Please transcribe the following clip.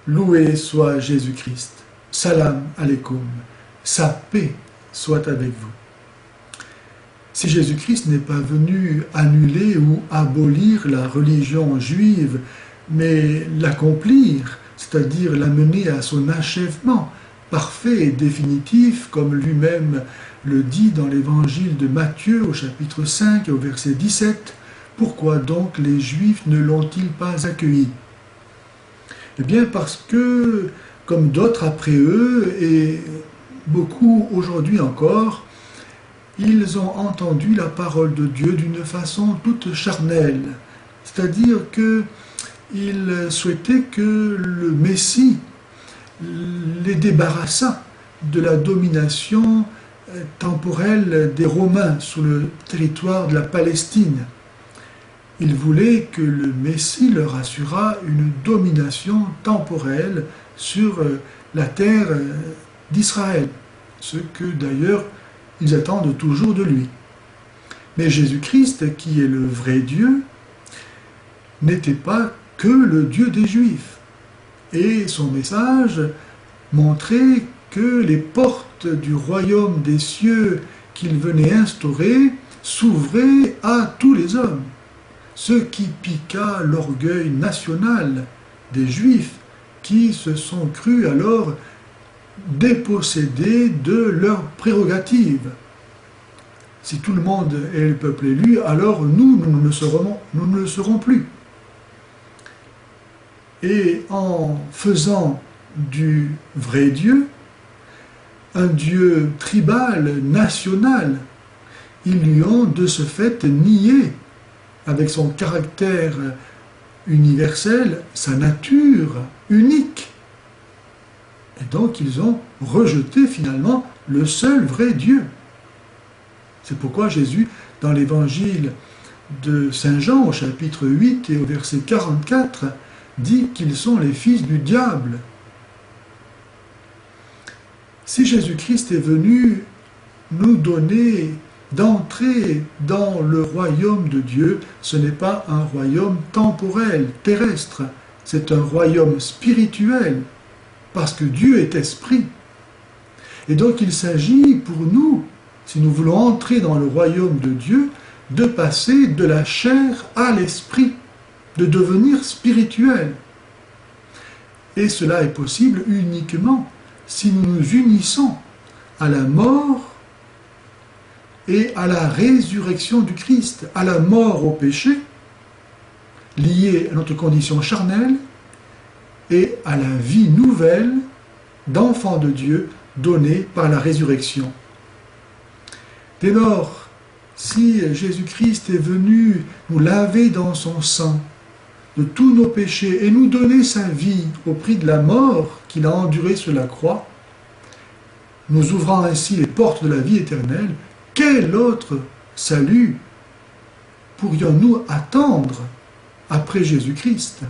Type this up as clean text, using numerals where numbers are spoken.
Loué soit Jésus-Christ. Salam alaikum. Sa paix soit avec vous. Si Jésus-Christ n'est pas venu annuler ou abolir la religion juive, mais l'accomplir, c'est-à-dire l'amener à son achèvement parfait et définitif, comme lui-même le dit dans l'évangile de Matthieu au chapitre 5 et au verset 17, pourquoi donc les Juifs ne l'ont-ils pas accueilli? Eh bien parce que, comme d'autres après eux, et beaucoup aujourd'hui encore, ils ont entendu la parole de Dieu d'une façon toute charnelle, c'est-à-dire qu'ils souhaitaient que le Messie les débarrassât de la domination temporelle des Romains sur le territoire de la Palestine. Ils voulaient que le Messie leur assurât une domination temporelle sur la terre d'Israël, ce que d'ailleurs ils attendent toujours de lui. Mais Jésus-Christ, qui est le vrai Dieu, n'était pas que le Dieu des Juifs. Et son message montrait que les portes du royaume des cieux qu'il venait instaurer s'ouvraient à tous les hommes, ce qui piqua l'orgueil national des Juifs qui se sont crus alors dépossédés de leurs prérogatives. Si tout le monde est le peuple élu, alors nous ne le serons plus. Et en faisant du vrai Dieu un Dieu tribal, national, ils lui ont de ce fait nié, avec son caractère universel, sa nature unique. Et donc ils ont rejeté finalement le seul vrai Dieu. C'est pourquoi Jésus, dans l'évangile de Saint Jean, au chapitre 8 et au verset 44, dit qu'ils sont les fils du diable. Si Jésus-Christ est venu nous donner d'entrer dans le royaume de Dieu, ce n'est pas un royaume temporel, terrestre, c'est un royaume spirituel, parce que Dieu est esprit. Et donc il s'agit pour nous, si nous voulons entrer dans le royaume de Dieu, de passer de la chair à l'esprit, de devenir spirituel. Et cela est possible uniquement si nous nous unissons à la mort et à la résurrection du Christ, à la mort au péché, liée à notre condition charnelle, et à la vie nouvelle d'enfant de Dieu donnée par la résurrection. Dès lors, si Jésus-Christ est venu nous laver dans son sang de tous nos péchés et nous donner sa vie au prix de la mort qu'il a endurée sur la croix, nous ouvrant ainsi les portes de la vie éternelle, quel autre salut pourrions-nous attendre après Jésus-Christ ?